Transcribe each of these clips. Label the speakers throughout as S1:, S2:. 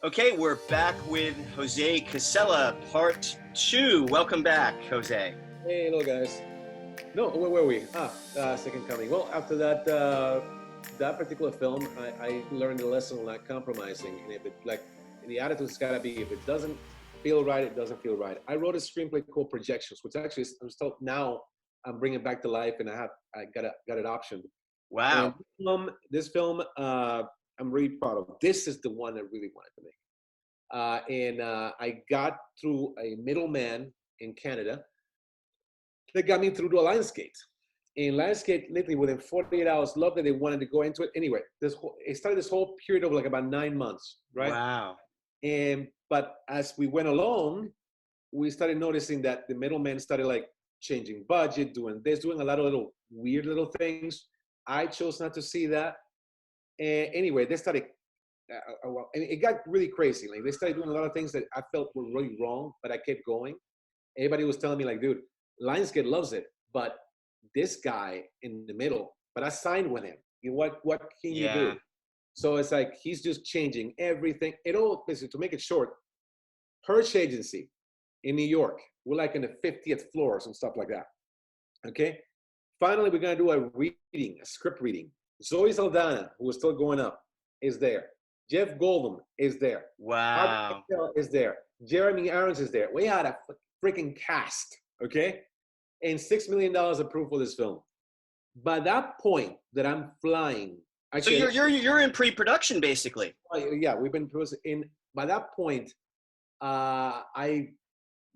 S1: Okay, we're back with Jose Casella, part 2. Welcome back, Jose.
S2: Hey, hello guys. No, where were we? Second Coming. Well, after that particular film, I learned the lesson on not compromising. And if it and the attitude's got to be, if it doesn't feel right, it doesn't feel right. I wrote a screenplay called Projections, which actually I'm still now I'm bringing back to life, and I got it optioned. And
S1: Wow.
S2: this film, I'm really proud of. This is the one I really wanted to make. I got through a middleman in Canada that got me through to a Lionsgate. And Lionsgate, literally within 48 hours, loved that they wanted to go into it. Anyway, it started this whole period of like about 9 months, right?
S1: Wow.
S2: But as we went along, we started noticing that the middleman started like changing budget, doing a lot of little weird little things. I chose not to see that. And anyway, they started and it got really crazy. Like they started doing a lot of things that I felt were really wrong, but I kept going. Everybody was telling me like, dude, Lionsgate loves it, but this guy in the middle, but I signed with him. You know, what can you do? So it's like he's just changing everything. It all basically, to make it short, Hirsch Agency in New York. We're like in the 50th floor or some stuff like that. Okay. Finally, we're gonna do a script reading. Zoe Saldana, who is still going up, is there. Jeff Goldblum is there.
S1: Wow.
S2: Is there. Jeremy Irons is there. We had a freaking cast, okay? And $6 million approved for this film. By that point that I'm flying,
S1: actually, so you're in pre-production basically.
S2: Yeah, we've been in. By that point, I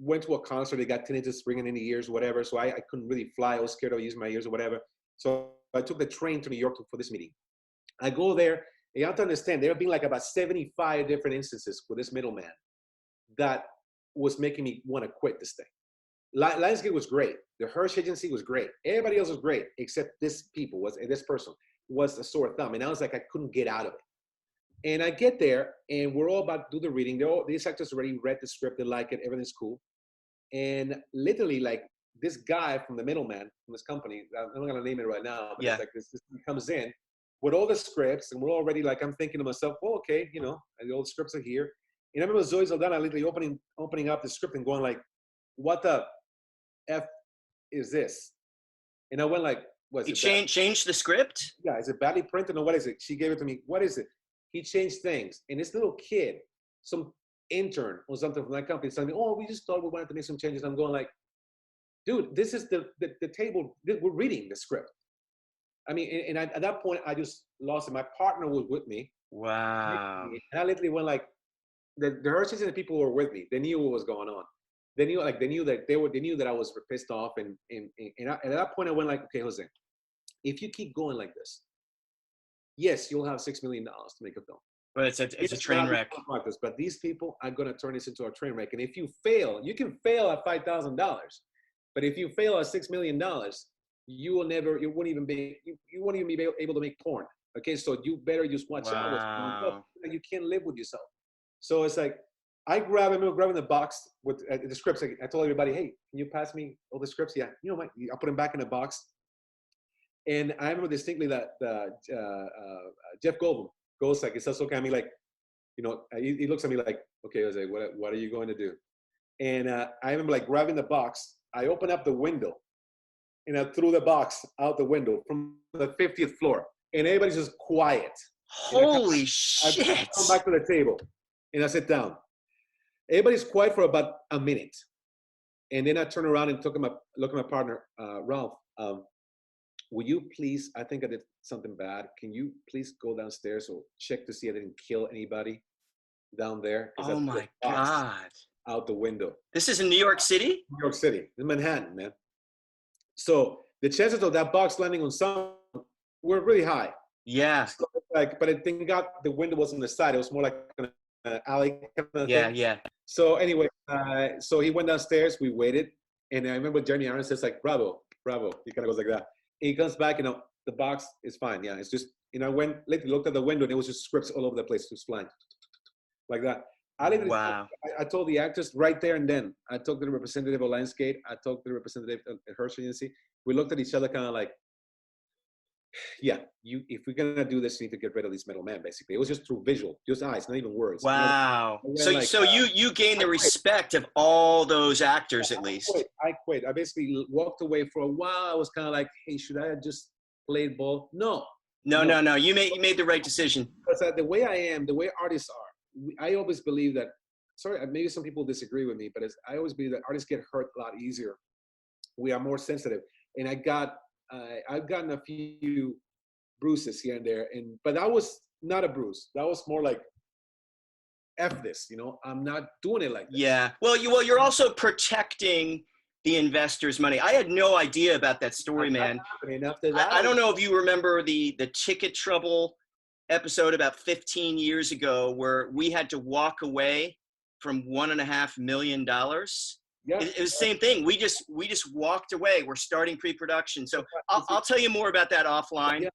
S2: went to a concert. They got tinnitus ringing in the ears, whatever. So I couldn't really fly. I was scared of using my ears or whatever. So I took the train to New York for this meeting. I go there. You have to understand, there have been like about 75 different instances with this middleman that was making me want to quit this thing. Lionsgate was great. The Hirsch Agency was great. Everybody else was great, except this person was a sore thumb. And I was like, I couldn't get out of it. And I get there, and we're all about to do the reading. These actors already read the script. They like it. Everything's cool. And literally, like, this guy from the middleman, from this company, I'm not going to name it right now, but it's like this comes in with all the scripts, and we're already like, I'm thinking to myself, well, okay, you know, the old scripts are here. And I remember Zoe Saldana literally opening up the script and going like, what the F is this? And I went like,
S1: was it changed the script?
S2: Yeah, is it badly printed or what is it? She gave it to me. What is it? He changed things. And this little kid, some intern or something from that company, telling me, oh, we just thought we wanted to make some changes. I'm going like, dude, this is the table. We're reading the script. I mean, and at that point, I just lost it. My partner was with me.
S1: Wow.
S2: And I literally went like, the Hershey's and the people who were with me, they knew what was going on. They knew that I was pissed off. And at that point, I went like, okay, Jose, if you keep going like this, yes, you'll have $6 million to make a film.
S1: But it's a train wreck.
S2: But these people are going to turn this into a train wreck. And if you fail, you can fail at $5,000. But if you fail at $6 million, you won't even be able to make porn. Okay, so you better just watch out. You can't live with yourself. So it's like, I remember grabbing the box with the scripts. I told everybody, hey, can you pass me all the scripts? Yeah, you know what? I'll put them back in the box. And I remember distinctly that Jeff Goldblum goes like, it's so kind of me like, you know, he looks at me like, okay, Jose, what are you going to do? And I remember like grabbing the box. I opened up the window and I threw the box out the window from the 50th floor. And everybody's just quiet.
S1: Holy shit.
S2: I come back to the table and I sit down. Everybody's quiet for about a minute. And then I turn around and look at my partner, Ralph. Will you please, I think I did something bad. Can you please go downstairs or check to see I didn't kill anybody down there?
S1: Oh my God.
S2: Out the window.
S1: This is in New York City?
S2: New York City, in Manhattan, man. So the chances of that box landing on someone were really high.
S1: Yeah.
S2: So but thank God the window was on the side. It was more like an alley kind of thing.
S1: Yeah.
S2: So anyway, so he went downstairs. We waited. And I remember Jeremy Irons says like, bravo. He kind of goes like that. And he comes back, you know, the box is fine. Yeah, it's just, you know, I looked at the window and it was just scripts all over the place, just flying like that.
S1: Wow.
S2: I told the actors right there and then. I talked to the representative of Lionsgate. I talked to the representative of the Hirsch Agency. We looked at each other kind of like, yeah, if we're gonna do this, you need to get rid of these middlemen. Basically, it was just through visual, just eyes, not even words. And
S1: Wow.
S2: I went
S1: So
S2: like,
S1: so you gain
S2: I
S1: the
S2: quit.
S1: respect of all those
S2: Yeah,
S1: actors at
S2: I
S1: least.
S2: quit. I quit. I basically walked away for a while. I was kind of like, hey, should I have just played ball? No,
S1: No,
S2: no.
S1: no, no. You made the right decision.
S2: Because the way I am, the way artists are, I always believe that. Sorry, maybe some people disagree with me, but I always believe that artists get hurt a lot easier. We are more sensitive, and I've gotten a few bruises here and there, but that was not a bruise. That was more like F this, I'm not doing it like this.
S1: Yeah. Well, you're also protecting the investors' money. I had no idea about that story,
S2: And that's
S1: man.
S2: happening. After
S1: I,
S2: that,
S1: I
S2: I was
S1: don't know if you remember the ticket trouble episode about 15 years ago where we had to walk away from $1.5 million.
S2: yeah.
S1: It was the same thing. We just walked away. We're starting pre-production. So I'll,
S2: You see,
S1: I'll tell you more about that
S2: yeah,
S1: offline.
S2: yeah.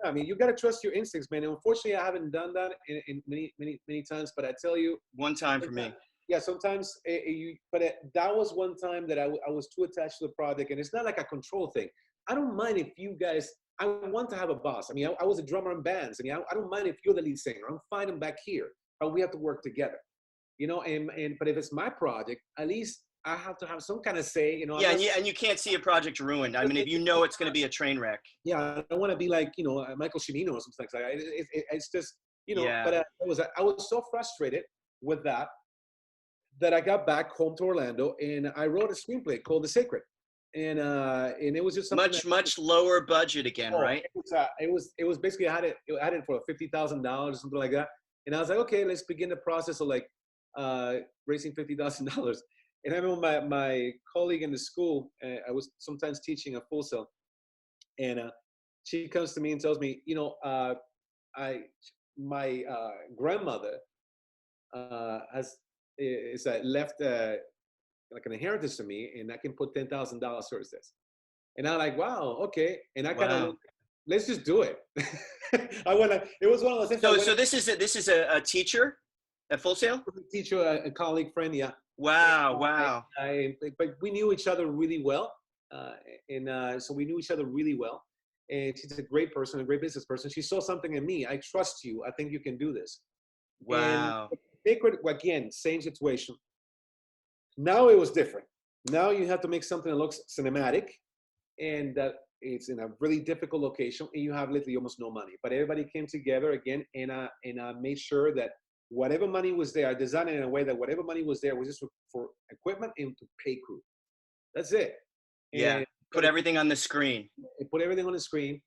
S2: I mean, you got to trust your instincts, man. And unfortunately, I haven't done that in many, many, many times. But I tell you,
S1: One time for
S2: sometimes,
S1: me.
S2: yeah, sometimes that was one time that I was too attached to the project, and it's not like a control thing. I don't mind if you guys. I want to have a boss. I mean, I was a drummer in bands. I mean, I don't mind if you're the lead singer. I'm fine. I'm back here, but we have to work together. And but if it's my project, at least I have to have some kind of say. I'm
S1: Yeah,
S2: not.
S1: and you can't see a project ruined. I mean, if you know it's going to be a train wreck.
S2: Yeah, I don't want to be like Michael Cimino or something like that. It's just
S1: Yeah.
S2: But I was so frustrated with that I got back home to Orlando and I wrote a screenplay called The Sacred, and it was just something that
S1: Much lower budget again, right?
S2: it was basically I had it for $50,000 or something like that, and I was like, okay, let's begin the process of like raising $50,000. And I remember my colleague in the school, I was sometimes teaching a full cell, and she comes to me and tells me, I my grandmother has is left like an inheritance to me, and I can put $10,000 towards this. And I'm like, wow, okay. And I kind of
S1: Wow.
S2: let's just do it. I went. It was one of those things. I
S1: So
S2: went
S1: so this is a teacher at Full Sail?
S2: to teach a colleague friend, yeah.
S1: Wow,
S2: And
S1: wow.
S2: but we knew each other really well, uh, and so we knew each other really well. And she's a great person, a great business person. She saw something in me. I trust you. I think you can do this. And
S1: Wow.
S2: Sacred, again, same situation. Now it was different. Now you have to make something that looks cinematic and that it's in a really difficult location, and you have literally almost no money. But everybody came together again, and I made sure that whatever money was there, I designed it in a way that whatever money was there was just for equipment and to pay crew. That's it.
S1: Yeah.
S2: And
S1: Put everything on the screen.
S2: it put everything on the screen.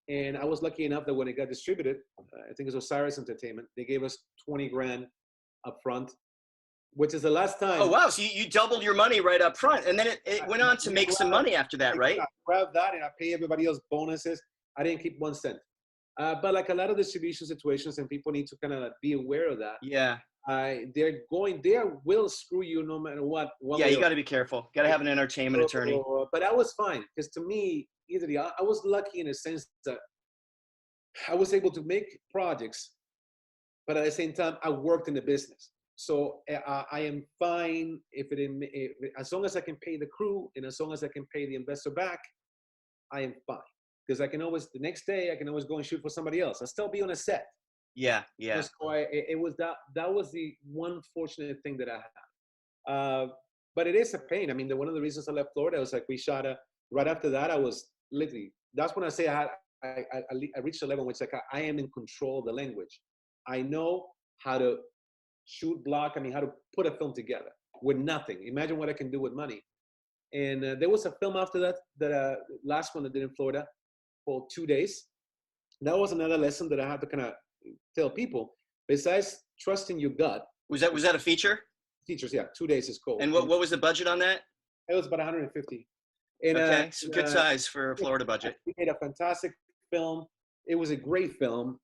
S2: And I was lucky enough that when it got distributed, I think it was Osiris Entertainment, they gave us 20 grand up front, which is the last
S1: Oh,
S2: time.
S1: wow. So you doubled your money right up front. And then it went on to make some money after that, right?
S2: I grabbed that and I pay everybody else bonuses. I didn't keep 1 cent. But like a lot of distribution situations, and people need to kind of be aware of that.
S1: Yeah.
S2: They will screw you no matter what.
S1: Yeah, you got to be careful. Got to have an entertainment attorney.
S2: But I was fine because to me, either I was lucky in a sense that I was able to make projects, but at the same time, I worked in the business. So I am fine as long as I can pay the crew and as long as I can pay the investor back, I am fine. Because I can always, the next day, I can always go and shoot for somebody else. I'll still be on a set.
S1: Yeah, yeah.
S2: So it was that was the one fortunate thing that I had. But it is a pain. I mean, one of the reasons I left Florida was like we shot right after that. I was literally, that's when I say I reached a level in which like I am in control of the language. I know how to shoot, block. I mean, how to put a film together with nothing. Imagine what I can do with money. And there was a film after that last one I did in Florida for 2 days. That was another lesson that I had to kind of tell people. Besides trusting your gut.
S1: Was that a feature?
S2: Teachers, yeah, 2 days is cool.
S1: And what was the budget on that?
S2: It was about 150. And,
S1: okay, so good size for a Florida budget.
S2: We made a fantastic film. It was a great film.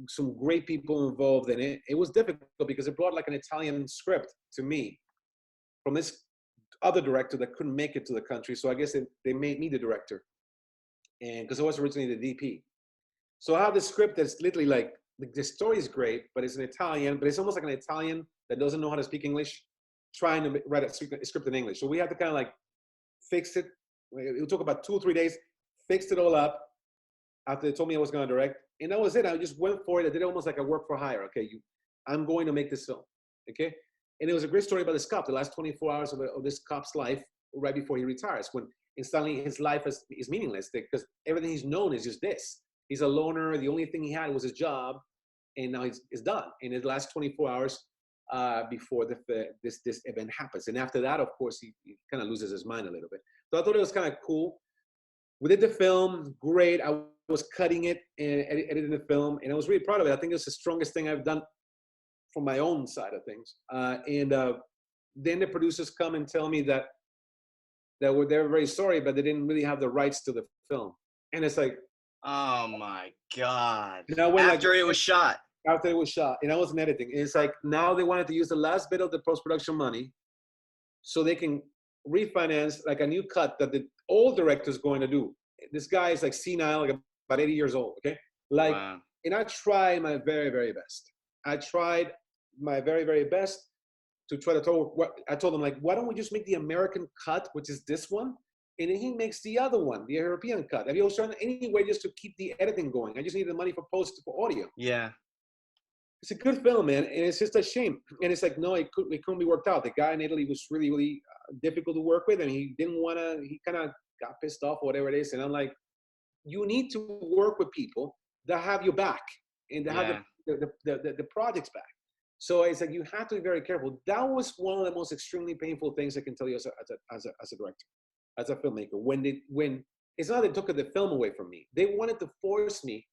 S2: Some great people involved in it. It was difficult because it brought like an Italian script to me from this other director that couldn't make it to the country. So I guess they made me the director, and because I was originally the DP. So I have this script that's literally like the story is great, but it's in Italian. But it's almost like an Italian that doesn't know how to speak English, trying to write a script in English. So we had to kind of like fix it. It took about 2 or 3 days, fixed it all up. after they told me I was going to direct, and that was it. I just went for it. I did it almost like a work for hire. Okay, I'm going to make this film. Okay, and it was a great story about this cop. The last 24 hours of this cop's life, right before he retires, when suddenly his life is meaningless because everything he's known is just this. He's a loner. The only thing he had was his job, and now it's done. In his last 24 hours before this event happens, and after that, of course, he kind of loses his mind a little bit. So I thought it was kind of cool. We did the film, great. I was cutting it and editing the film, and I was really proud of it. I think it's the strongest thing I've done from my own side of things. And then the producers come and tell me that they were very sorry, but they didn't really have the rights to the film. And it's like,
S1: oh my God.
S2: After
S1: it was shot.
S2: After it was shot, and I wasn't editing. And it's like, now they wanted to use the last bit of the post-production money so they can refinance like a new cut that the old director's going to do. This guy is like senile, like about 80 years old, okay? Like, wow. And I tried my very, very best. I tried my very, very best to try to I told him, like, why don't we just make the American cut, which is this one, and then he makes the other one, the European cut. Have you also done any way just to keep the editing going? I just need the money for for audio.
S1: Yeah.
S2: It's a good film, man, and it's just a shame. And it's like, no, it couldn't be worked out. The guy in Italy was really, really difficult to work with, and he didn't want to, he kind of got pissed off or whatever it is. And I'm like, you need to work with people that have your back and that have the project's back. So it's like, you have to be very careful. That was one of the most extremely painful things I can tell you as a director, as a filmmaker. When it's not that they took the film away from me. They wanted to force me.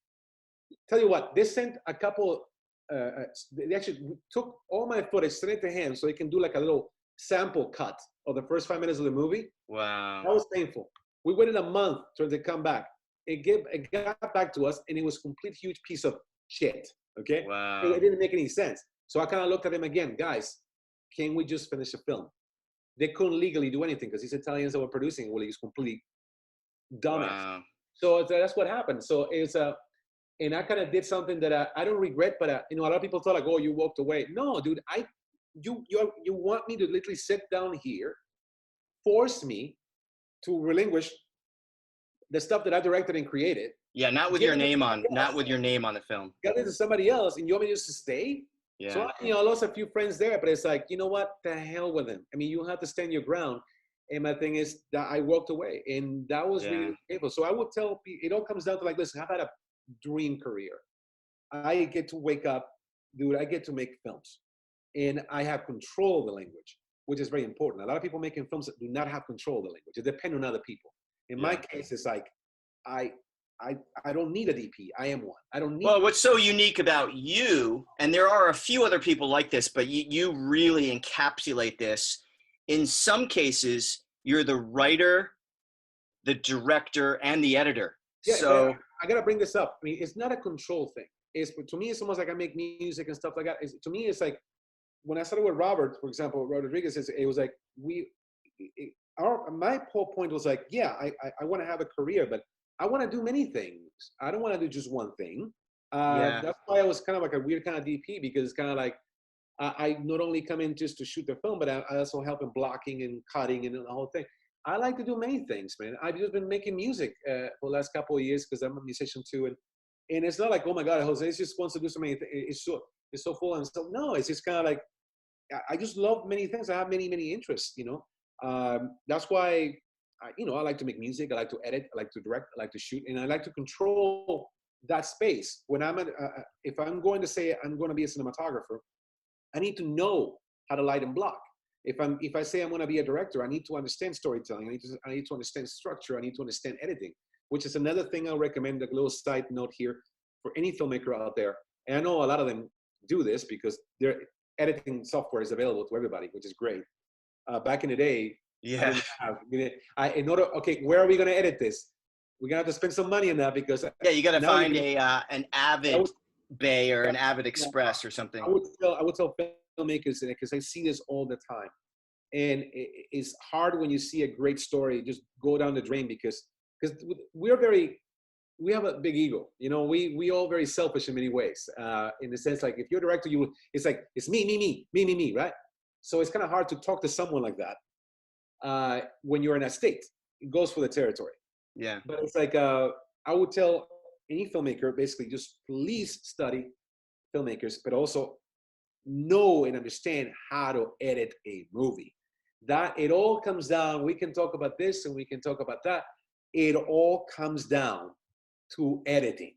S2: Tell you what, they sent a couple, they actually took all my footage, sent it to him so he can do like a little sample cut of the first 5 minutes of the movie.
S1: Wow.
S2: That was painful. We waited a month for it to come back. It got back to us, and it was a complete huge piece of shit. Okay?
S1: Wow.
S2: It didn't make any sense. So I kind of looked at him again, guys, can we just finish the film? They couldn't legally do anything because these Italians that were producing, well, he's completely dumbass. Wow. So that's what happened. So it's and I kind of did something that I don't regret, but a lot of people thought like, oh, you walked away. No, dude, you want me to literally sit down here, force me to relinquish the stuff that I directed and created.
S1: Yeah, not with your name on the film.
S2: Got it to somebody else, and you want me just to stay?
S1: Yeah.
S2: So I lost a few friends there, but it's like, you know what? The hell with them. I mean, you have to stand your ground. And my thing is that I walked away, and that was really painful. So I would tell people, it all comes down to like, listen, I've had a dream career. I get to wake up, dude. I get to make films, and I have control of the language, which is very important. A lot of people making films that do not have control of the language. It depends on other people. In my case, it's like I don't need a DP. I am one. I don't need.
S1: Well, what's so unique about you, and there are a few other people like this, but you really encapsulate this. In some cases, you're the writer, the director, and the editor.
S2: Yeah,
S1: so
S2: I gotta bring this up. I mean, it's not a control thing. To me, it's almost like I make music and stuff like that. To me, it's like when I started with Robert, for example, Robert Rodriguez. It was like my whole point was like, yeah, I want to have a career, but I want to do many things. I don't want to do just one thing. That's why I was kind of like a weird kind of DP, because it's kind of like I not only come in just to shoot the film, but I also help in blocking and cutting and the whole thing. I like to do many things, man. I've just been making music for the last couple of years because I'm a musician too, and it's not like, oh my God, Jose just wants to do so many things. It's so full and so no. It's just kind of like I just love many things. I have many interests, That's why I like to make music. I like to edit. I like to direct. I like to shoot, and I like to control that space. When if I'm going to say I'm going to be a cinematographer, I need to know how to light and block. If I say I'm going to be a director, I need to understand storytelling. I need to understand structure. I need to understand editing, which is another thing I'll recommend. A little side note here for any filmmaker out there. And I know a lot of them do this because their editing software is available to everybody, which is great. Back in the day,
S1: yeah.
S2: Where are we going to edit this? We're going to have to spend some money on that because
S1: you got to find an Avid Bay or an Avid Express or something.
S2: I would tell filmmakers because I see this all the time, and it's hard when you see a great story just go down the drain because we have a big ego. We all very selfish in many ways. In the sense, like if you're a director, it's like it's me, right? So it's kind of hard to talk to someone like that when you're in a state. It goes for the territory.
S1: Yeah.
S2: But it's like I would tell any filmmaker, basically just please study filmmakers, but also know and understand how to edit a movie. That it all comes down, we can talk about this and we can talk about that. It all comes down to editing.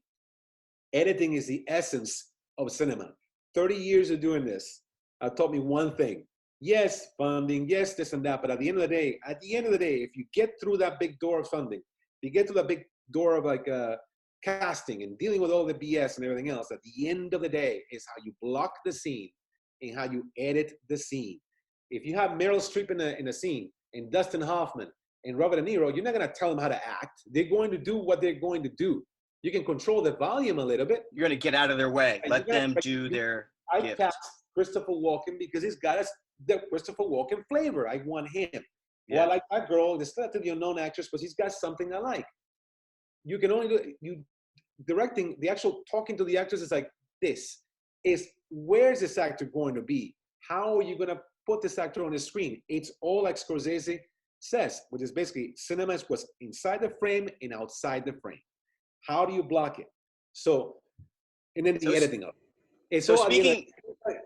S2: Editing is the essence of cinema. 30 years of doing this taught me one thing. Yes, funding, yes, this and that, but at the end of the day, if you get through that big door of funding, you get through that big door of like casting and dealing with all the BS and everything else, at the end of the day is how you block the scene and how you edit the scene. If you have Meryl Streep in a scene and Dustin Hoffman and Robert De Niro, you're not going to tell them how to act. They're going to do what they're going to do. You can control the volume a little bit.
S1: You're going to get out of their way. Let them do their gift.
S2: I cast Christopher Walken because he's got the Christopher Walken flavor. I want him. Yeah. Or I like that girl, the relatively unknown actress, but she's got something I like. You can only do you directing, the actual talking to the actors is like this. Is where's this actor going to be? How are you going to put this actor on the screen? It's all like Scorsese says, which is basically cinema is what's inside the frame and outside the frame. How do you block it? So, and then the editing of it. And
S1: so speaking,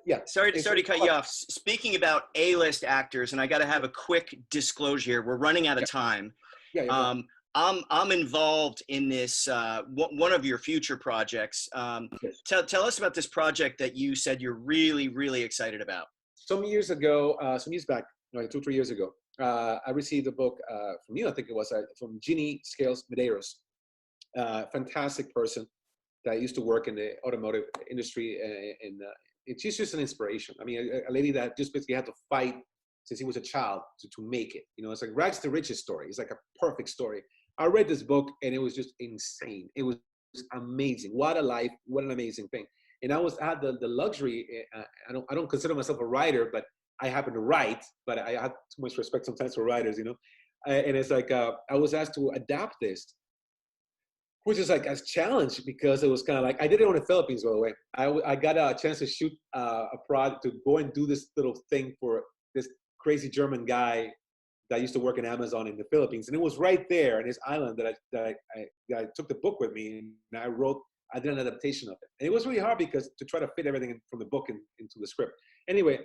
S2: yeah.
S1: Sorry to cut you off. Speaking about A-list actors, and I got to have a quick disclosure here. We're running out of time.
S2: Yeah.
S1: I'm involved in this one of your future projects. Yes. Tell us about this project that you said you're really, really excited about.
S2: Some years back, 2-3 years ago, I received a book from you. I think it was from Ginny Scales Medeiros. Fantastic person that used to work in the automotive industry, and she's just an inspiration. I mean, a lady that just basically had to fight since he was a child to make it. You know, it's like rags to riches story. It's like a perfect story. I read this book and it was just insane. It was amazing. What a life! What an amazing thing. And I had the luxury. I don't consider myself a writer, but I happen to write. But I have too much respect sometimes for writers, you know. And it's like I was asked to adapt this, which is like a challenge because it was kind of like, I did it on the Philippines, by the way. I got a chance to shoot a project, to go and do this little thing for this crazy German guy that used to work in Amazon in the Philippines. And it was right there in his island that I took the book with me, and I did an adaptation of it. And it was really hard because to try to fit everything from the book into the script. Anyway,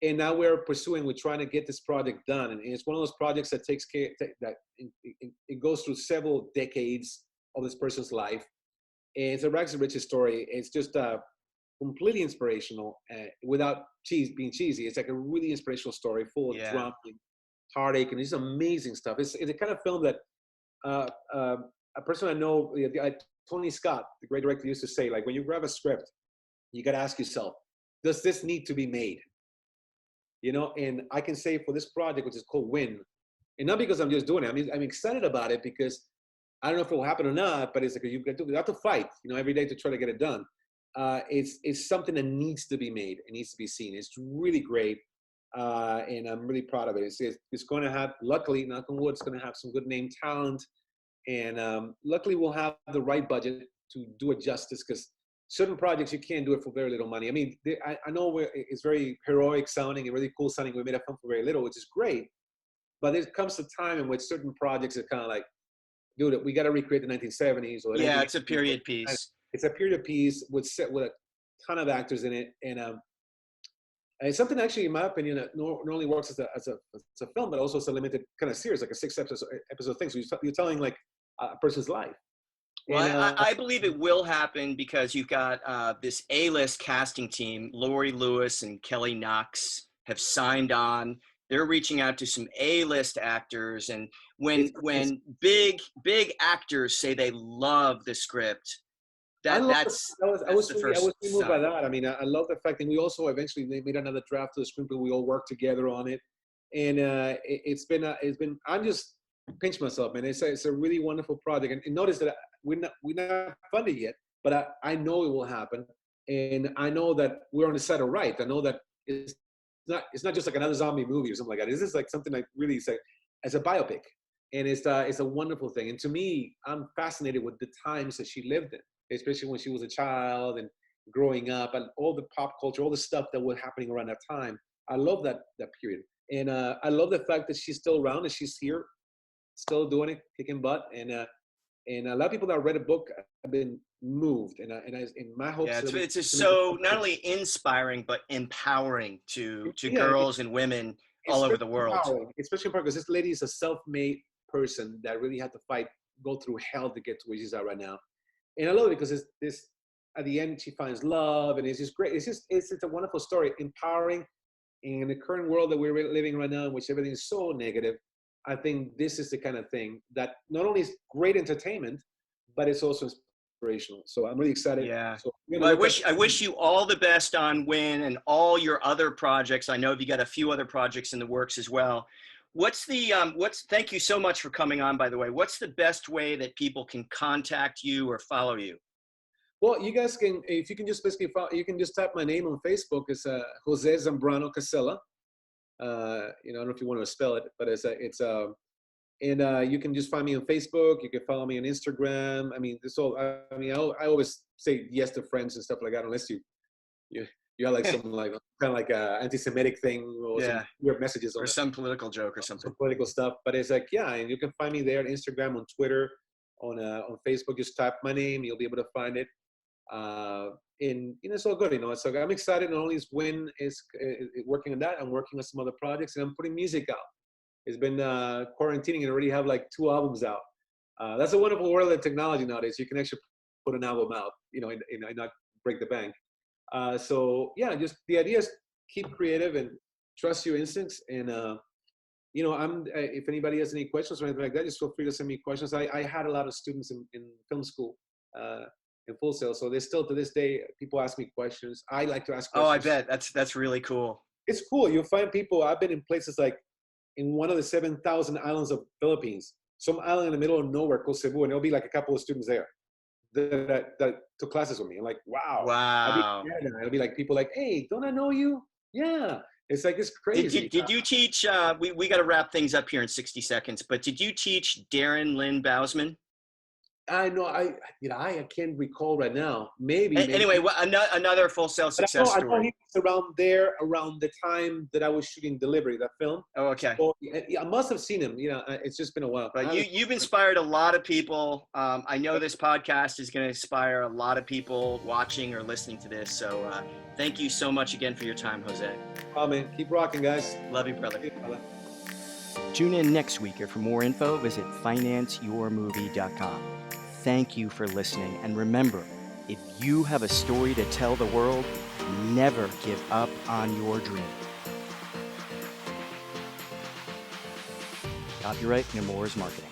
S2: and now we're trying to get this project done. And it's one of those projects that takes care, that it goes through several decades of this person's life. And it's a rags to riches story. It's just completely inspirational without being cheesy. It's like a really inspirational story full of drama and heartache, and it's amazing stuff. It's the kind of film that a person I know, Tony Scott, the great director, used to say, like, when you grab a script, you got to ask yourself, does this need to be made? You know, and I can say for this project, which is called Win, and not because I'm just doing it. I mean, I'm excited about it because I don't know if it will happen or not, but it's like you have to fight, you know, every day to try to get it done. It's something that needs to be made. It needs to be seen. It's really great, and I'm really proud of it. It's going to have, luckily, knock on wood, it's going to have some good name talent, and luckily we'll have the right budget to do it justice, because certain projects you can't do it for very little money. I mean, I know it's very heroic sounding and really cool sounding. We made a film for very little, which is great, but there comes a time in which certain projects are kind of like, dude, we got to recreate the 1970s. Or
S1: it's a period piece.
S2: It's a period piece with a ton of actors in it, and it's something actually, in my opinion, that not only works as a film, but also as a limited kind of series, like a 6-episode thing. So you're telling like a person's life.
S1: Well, and, I believe it will happen because you've got this A-list casting team. Laurie Lewis and Kelly Knox have signed on. They're reaching out to some A-list actors, and when big actors say they love the script, I was
S2: moved by that. I mean, I love the fact that we also eventually made another draft of the screenplay. We all worked together on it, and it's been. I'm just pinch myself, man. It's a really wonderful project, and notice that we're not funded yet, but I know it will happen, and I know that we're on the side of right. I know that it's not just like another zombie movie or something like that. This is like something like really say as a biopic, and it's a wonderful thing. And to me, I'm fascinated with the times that she lived in, especially when she was a child and growing up, and all the pop culture, all the stuff that was happening around that time. I love that period, and I love the fact that she's still around and she's here, still doing it, kicking butt, and And a lot of people that read a book have been moved, in my hopes
S1: Yeah,
S2: that
S1: it's just
S2: to make
S1: so not only inspiring but empowering to
S2: yeah,
S1: girls and women all over
S2: especially
S1: the world.
S2: empowering, especially empowering because this lady is a self-made person that really had to fight, go through hell to get to where she's at right now. And I love it because it's this. At the end, she finds love, and it's just great. It's a wonderful story, empowering. In the current world that we're living right now, in which everything is so negative, I think this is the kind of thing that not only is great entertainment, but it's also inspirational. So I'm really excited.
S1: Yeah.
S2: So we're
S1: Well,
S2: gonna look at.
S1: I wish you all the best on Win and all your other projects. I know you got a few other projects in the works as well. Thank you so much for coming on, by the way. What's the best way that people can contact you or follow you?
S2: Well, you guys can, if you can just basically follow, you can just type my name on Facebook. It's Jose Zambrano Cassella. I don't know if you want to spell it, but you can just find me on Facebook. You can follow me on Instagram. I mean, I always say yes to friends and stuff like that, unless you have like some like kind of like a anti-Semitic thing or some
S1: Yeah.
S2: weird messages
S1: Or
S2: on it,
S1: some political joke or something.
S2: some political stuff. But it's like, yeah, and you can find me there on Instagram, on Twitter, on Facebook. Just type my name, you'll be able to find it. And it's all good. So I'm excited. Not only is Win is working on that, I'm working on some other projects, and I'm putting music out. It's been quarantining and already have like 2 albums out. That's a wonderful world of technology nowadays. You can actually put an album out, and not break the bank. So yeah, just the idea is keep creative and trust your instincts. And if anybody has any questions or anything like that, just feel free to send me questions. I had a lot of students in film school. In Full Sail, so there's still to this day people ask me questions. I like to ask questions.
S1: Oh, I bet that's really cool.
S2: It's cool. You'll find people. I've been in places like in one of the 7,000 islands of Philippines, some island in the middle of nowhere called Cebu, and there'll be like a couple of students there that took classes with me. I'm like, wow.
S1: Wow.
S2: It'll be like people like, hey, don't I know you? Yeah. It's like, it's crazy.
S1: Did you teach? We got to wrap things up here in 60 seconds. But did you teach Darren Lynn Bousman?
S2: I know. I can't recall right now. Maybe.
S1: Anyway, another Full Sail success
S2: I know
S1: story.
S2: he was around the time that I was shooting Delivery, that film.
S1: Oh, okay.
S2: So, I must have seen him. It's just been a while.
S1: But you've inspired a lot of people. I know this podcast is going to inspire a lot of people watching or listening to this. So thank you so much again for your time, Jose.
S2: Oh, man. Keep rocking, guys.
S1: Love you, brother.
S3: Tune in next week, or for more info, visit financeyourmovie.com. Thank you for listening, and remember, if you have a story to tell the world, never give up on your dream. Copyright Nemours Marketing.